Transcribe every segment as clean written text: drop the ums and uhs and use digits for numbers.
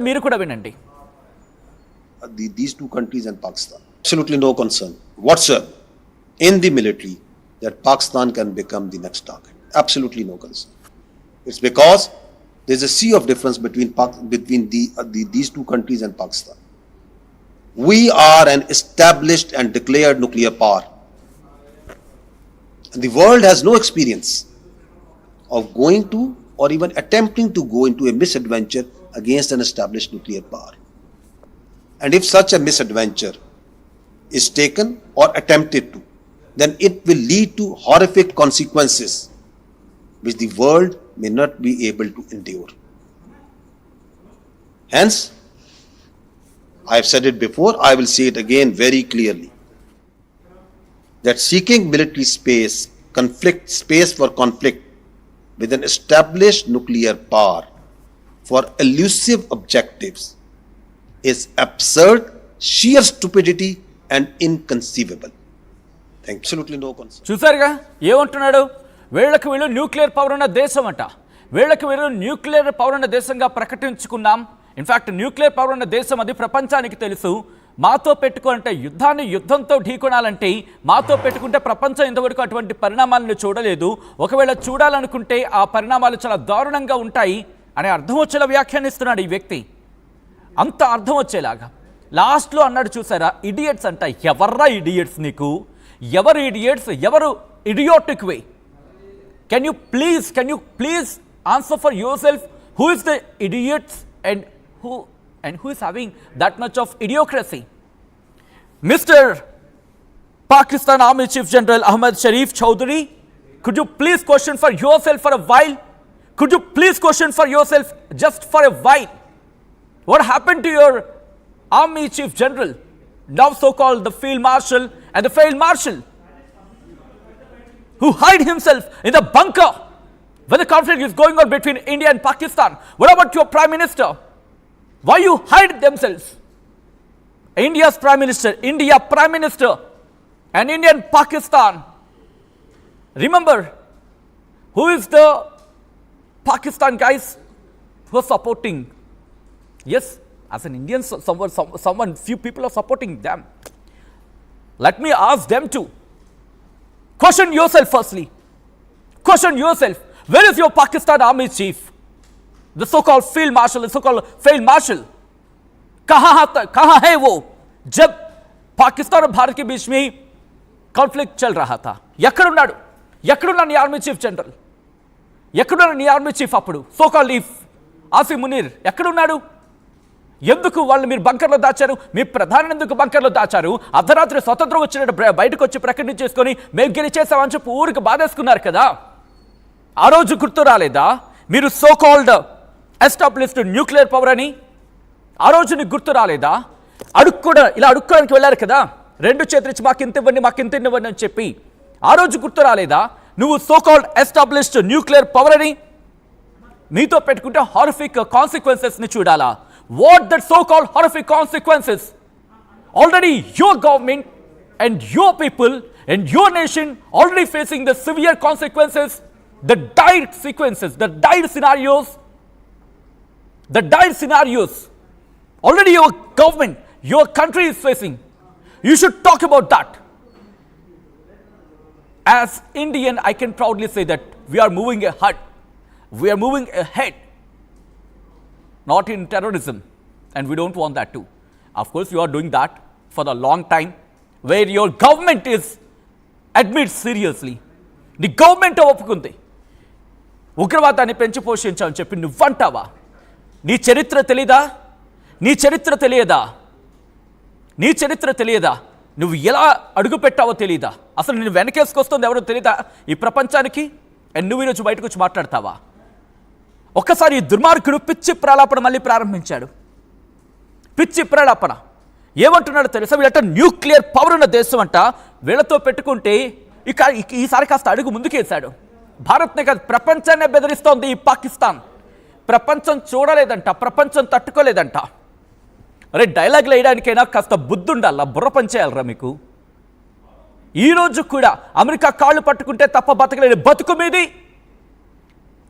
మీరు కూడా వినండి. These two countries and Pakistan, absolutely no concern whatsoever in the military that Pakistan can become the next target. Absolutely no concern. It's because there's a sea of difference between these two countries and Pakistan. We are an established and declared nuclear power. And the world has no experience of going to or even attempting to go into a misadventure against an established nuclear power. And if such a misadventure is taken or attempted to, then it will lead to horrific consequences which the world may not be able to endure. Hence, I have said it before, I will say it again very clearly, that seeking military space for conflict with an established nuclear power for elusive objectives is absurd, sheer stupidity and inconceivable. Absolutely no concern. చూసారుగా ఏమంటున్నాడు? వీళ్ళకి వీళ్ళు nuclear power ఉన్న దేశం అంట. వీళ్ళకి వీళ్ళు nuclear power ఉన్న దేశంగా ప్రకటించుకున్నాం. ఇన్ఫ్యాక్ట్ న్యూక్లియర్ పవర్ ఉన్న దేశం అది ప్రపంచానికి తెలుసు. మాతో పెట్టుకుంటే యుద్ధంతో ఢీకొనాలంటే మాతో పెట్టుకుంటే ప్రపంచం ఇంతవరకు అటువంటి పరిణామాలను చూడలేదు. ఒకవేళ చూడాలనుకుంటే ఆ పరిణామాలు చాలా దారుణంగా ఉంటాయి అనే అర్థం వచ్చేలా వ్యాఖ్యానిస్తున్నాడు ఈ వ్యక్తి. అంత అర్థం వచ్చేలాగా లాస్ట్లో అన్నాడు చూసారా, ఇడియట్స్ అంట. ఎవర్రా ఇడియట్స్ నీకు? ఎవరు ఇడియట్స్? ఎవరు idiotic way? Can you please answer for your self? Who is the idiots and who is having that much of idiocracy? Mr. Pakistan Army Chief General Ahmad Sharif Chowdhury, could you please question for yourself for a while? Could you please question for yourself just for a while? What happened to your Army Chief General, now so-called the Field Marshal and the Field Marshal, who hide himself in the bunker when the conflict is going on between India and Pakistan? What about your Prime Minister? Why you hide themselves? India Prime Minister and Indian Pakistan. Remember, who is the Pakistan guys who are supporting? Yes, as an Indian, someone, few people are supporting them. Let me ask them to question yourself firstly. Question yourself. Where is your Pakistan Army Chief? The so-called Field Marshal, the so-called Field Marshal. कहाँ है वो जब पाकिस्तान और भारत के बीच में conflict चल रहा था? ఎక్కడున్నాడు నీ ఆర్మీ చీఫ్ జనరల్? ఎక్కడున్నాడు నీ ఆర్మీ చీఫ్ అప్పుడు? సో-కాల్డ్ ఆసిఫ్ మునీర్ ఎక్కడున్నాడు? ఎందుకు వాళ్ళు మీరు బంకర్లో దాచారు? మీ ప్రధాని ఎందుకు బంకర్లో దాచారు? అర్ధరాత్రి స్వతంత్రం వచ్చినట్టు బయటకు వచ్చి ప్రకటించేసుకొని మేము గెలిచేసామని చెప్పి ఊరికి బాధేసుకున్నారు కదా. ఆ రోజు గుర్తు రాలేదా? మీరు సో-కాల్డ్ ఎస్టాబ్లిష్డ్ న్యూక్లియర్ పవర్ అని ఆ రోజు నీకు గుర్తు రాలేదా? అడుక్కోవడానికి వెళ్ళారు కదా, రెండు చేతులిచ్చి మాకింత ఇవ్వండి అని చెప్పి. ఆ రోజు గుర్తు రాలేదా? నువ్వు సో-కాల్డ్ ఎస్టాబ్లిష్డ్ న్యూక్లియర్ పవర్ అని మీతో పెట్టుకుంటే హారిఫిక్ కాన్సిక్వెన్సెస్ని చూడాలా? What that so-called horrific consequences? Already your government and your people and your nation already facing the severe consequences, the dire sequences, the dire scenarios already your government, your country is facing. You should talk about that. As Indian, I can proudly say that we are moving ahead, not in terrorism, and we don't want that too. Of course you are doing that for a long time, where your government is admits seriously. The government ఒప్పుకుంది ఉగ్రవాదాన్ని పెంచి పోషించాలని చెప్పి నువ్వంటావా? నీ చరిత్ర తెలియదా? నువ్వు ఎలా అడుగు పెట్టావో తెలియదా? అసలు నేను వెనకేసుకొస్తుంది ఎవరో తెలియదా ఈ ప్రపంచానికి? అండ్ నువ్వు ఈరోజు బయటకు వచ్చి మాట్లాడతావా? ఒక్కసారి ఈ దుర్మార్గుడు పిచ్చి ప్రలాపన మళ్ళీ ప్రారంభించాడు. పిచ్చి ప్రలాపన ఏమంటున్నాడో తెలుసా? వీళ్ళంట న్యూక్లియర్ పవర్ ఉన్న దేశం అంట. వీళ్ళతో పెట్టుకుంటే ఈసారి కాస్త అడుగు ముందుకేశాడు. భారత్నే కాదు ప్రపంచాన్నే బెదిరిస్తోంది ఈ పాకిస్తాన్. ప్రపంచం చూడలేదంట, ప్రపంచం తట్టుకోలేదంట. అరే డైలాగ్లు వేయడానికైనా కాస్త బుద్ధి ఉండాలా, బుర్ర పనిచేయాలరా మీకు? ఈరోజు కూడా అమెరికా కాళ్ళు పట్టుకుంటే తప్ప బతకలేని బతుకు మీది.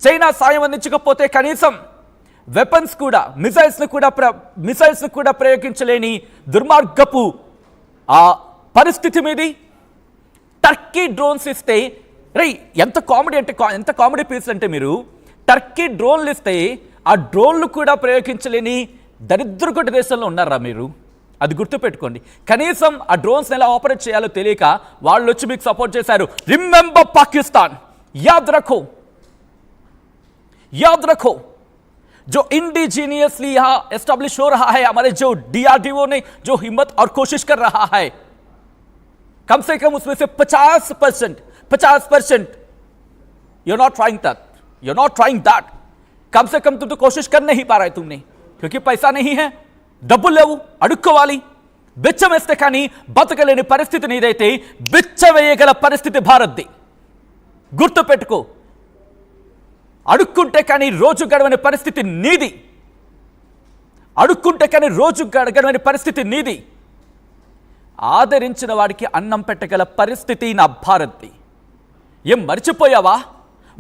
చైనా సాయం అందించకపోతే కనీసం వెపన్స్ కూడా మిసైల్స్ కూడా ప్రయోగించలేని దుర్మార్గపు ఆ పరిస్థితి మీది టర్కీ డ్రోన్స్ ఇస్తే ఎంత కామెడీ పీస్ అంటే మీరు టర్కీ డ్రోన్లు ఇస్తే ఆ డ్రోన్లు కూడా ప్రయోగించలేని దరిద్రకొట్టి దేశంలో ఉన్నారా మీరు? అది గుర్తుపెట్టుకోండి. కనీసం ఆ డ్రోన్స్ ఎలా ఆపరేట్ చేయాలో తెలియక వాళ్ళు వచ్చి మీకు సపోర్ట్ చేశారు. రిమెంబర్ పాకిస్తాన్, याद रखो जो इंडिजीनियसली यहाँ एस्टेब्लिश हो रहा है, हमारे जो DRDO ने जो हिम्मत और कोशिश कर रहा है, कम से कम उसमें से 50% you're not trying that. कम से कम तुम तो कोशिश कर नहीं पा रहे तुमने, क्योंकि पैसा नहीं है, డబ్బులు లేవు, అడుక్కోవాలి. బిచ్చమేస్తే కానీ బతకలేని పరిస్థితి నీదైతే బిచ్చవేయగల పరిస్థితి భారత్ది. గుర్తుపెట్టుకో, అడుక్కుంటే కానీ రోజు గడవని పరిస్థితి నీది. ఆదరించిన వాడికి అన్నం పెట్టగల పరిస్థితి నా భారత్ది. ఏం మర్చిపోయావా?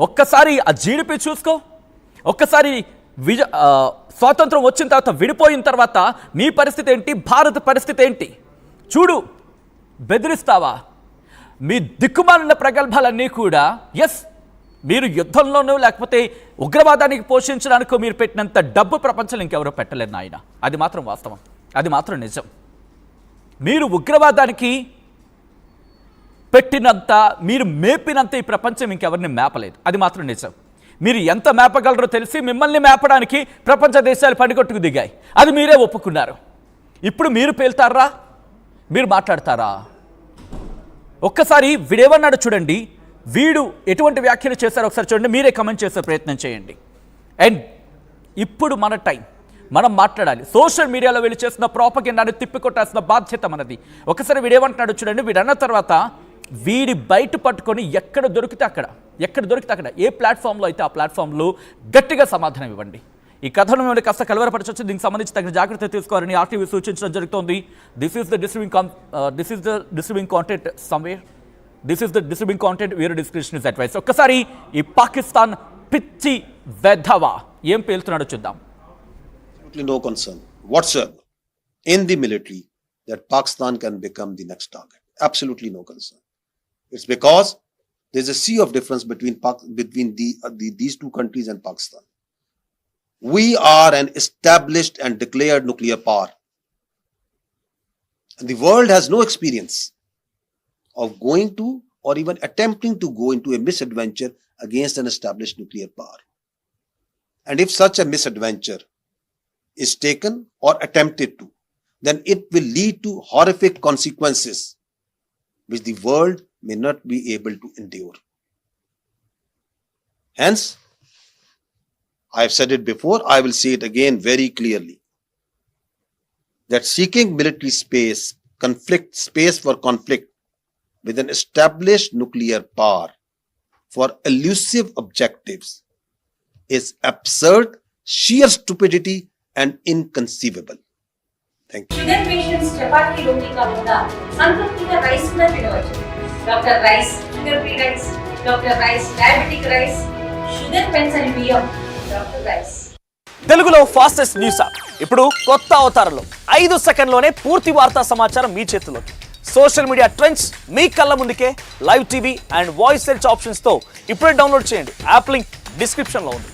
ఒక్కసారి ఆ జీడిపి చూసుకో. ఒక్కసారి స్వాతంత్రం వచ్చిన తర్వాత, విడిపోయిన తర్వాత నీ పరిస్థితి ఏంటి, భారత పరిస్థితి ఏంటి చూడు. బెదిరిస్తావా? మీ దిక్కుమాలిన ప్రగల్భాలన్నీ కూడా మీరు యుద్ధంలోనూ లేకపోతే ఉగ్రవాదానికి పోషించడానికి మీరు పెట్టినంత డబ్బు ప్రపంచంలో ఇంకెవరో పెట్టలేరు నాయన. అది మాత్రం వాస్తవం, అది మాత్రం నిజం. మీరు ఉగ్రవాదానికి పెట్టినంత, మీరు మేపినంత ఈ ప్రపంచం ఇంకెవరిని మేపలేదు. అది మాత్రం నిజం. మీరు ఎంత మేపగలరో తెలిసి మిమ్మల్ని మేపడానికి ప్రపంచ దేశాలు పనికొట్టుకు దిగాయి. అది మీరే ఒప్పుకున్నారు. ఇప్పుడు మీరు పేల్తారా? మీరు మాట్లాడతారా? ఒక్కసారి వీడేమన్నాడు చూడండి. వీడు ఎటువంటి వ్యాఖ్యలు చేశారో ఒకసారి చూడండి. మీరే కమెంట్ చేసే ప్రయత్నం చేయండి. అండ్ ఇప్పుడు మన టైం, మనం మాట్లాడాలి. సోషల్ మీడియాలో వీళ్ళు చేసిన ప్రాపగెండాను తిప్పికొట్టాల్సిన బాధ్యత మనది. ఒకసారి వీడేమంటున్నాడు చూడండి. వీడన్న తర్వాత వీడి బయట పట్టుకొని ఎక్కడ దొరికితే అక్కడ, ఏ ప్లాట్ఫామ్లో అయితే ఆ ప్లాట్ఫామ్లో గట్టిగా సమాధానం ఇవ్వండి. ఈ కథను మిమ్మల్ని కాస్త కలవరపరచవచ్చు. దీనికి సంబంధించి తగిన జాగ్రత్త తీసుకోవాలని RTV సూచించడం జరుగుతోంది. This is the disturbing content వేరే డిస్క్రిప్షన్ ఇస్ అడ్వైస్. ఒక్కసారి ఈ పాకిస్తాన్ పిచ్చి వెధవా ఏం పేలుతున్నాడో చూద్దాం. No concern whatsoever in the military that Pakistan can become the next target. Absolutely no concern. It's because there's a sea of difference between these two countries and Pakistan. We are an established and declared nuclear power, and the world has no experience of going to or even attempting to go into a misadventure against an established nuclear power. And if such a misadventure is taken or attempted to, then it will lead to horrific consequences which the world may not be able to endure. Hence, I have said it before, I will say it again very clearly, that seeking military space for conflict with an established nuclear power for elusive objectives is absurd, sheer stupidity and inconceivable. Thank you. Sugar patients chapati roti ka bunda santuptiga rice kuda tinavachu. Dr. Rice sugar free rice, Dr. Rice diabetic rice, sugar pens and biyam, Dr. Rice. తెలుగులో fastest news app ఇప్పుడు కొత్త అవతారంలో 5 సెకండ్లోనే పూర్తి వార్తా సమాచారం మీ చేతిలోకి. Social media trends మీ కళ్ళ ముందుకే live TV and voice search ఆప్షన్స్తో ఇప్పుడే డౌన్లోడ్ చేయండి. యాప్ లింక్ డిస్క్రిప్షన్లో ఉంది.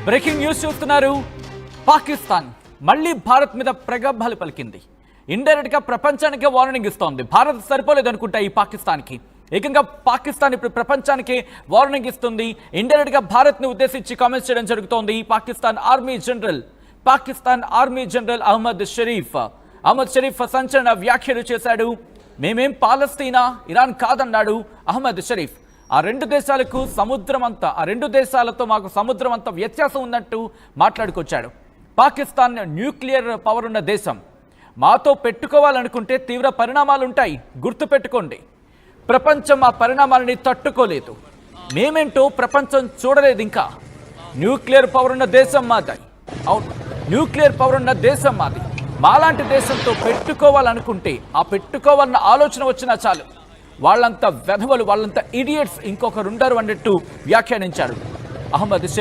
బ్రేకింగ్ న్యూస్ చూస్తున్నారు. పాకిస్తాన్ మళ్ళీ భారత్ మీద ప్రగల్భాలు పలికింది. ఇండైరెక్ట్ గా ప్రపంచానికే వార్నింగ్ ఇస్తోంది. భారత్ సరిపోలేదు అనుకుంటా ఈ పాకిస్తాన్కి. ఏకంగా పాకిస్తాన్ ఇప్పుడు ప్రపంచానికి వార్నింగ్ ఇస్తుంది. ఇండైరెక్ట్ గా భారత్ ని ఉద్దేశించి కామెంట్స్ చేయడం జరుగుతోంది. పాకిస్తాన్ ఆర్మీ జనరల్ అహ్మద్ షరీఫ్ సంచలన వ్యాఖ్యలు చేశాడు. మేమేం పాలస్తీనా, ఇరాన్ కాదన్నాడు అహ్మద్ షరీఫ్. ఆ రెండు దేశాలతో మాకు సముద్రం అంత వ్యత్యాసం ఉన్నట్టు మాట్లాడుకొచ్చాడు. పాకిస్తాన్ న్యూక్లియర్ పవర్ ఉన్న దేశం. మాతో పెట్టుకోవాలనుకుంటే తీవ్ర పరిణామాలుంటాయి, గుర్తుపెట్టుకోండి. ప్రపంచం ఆ పరిణామాలని తట్టుకోలేదు. మేమేంటో ప్రపంచం చూడలేదు. ఇంకా న్యూక్లియర్ పవర్ ఉన్న దేశం మాది. అవును, న్యూక్లియర్ పవర్ ఉన్న దేశం మాది. మాలాంటి దేశంతో పెట్టుకోవాలనుకుంటే ఆ పెట్టుకోవాలన్న ఆలోచన వచ్చినా చాలు, వాళ్ళంతా వెధవలు, వాళ్ళంతా ఇడియట్స్, ఇంకొకరు ఉండరు అన్నట్టు వ్యాఖ్యానించాడు అహ్మద్ షరీఫ్.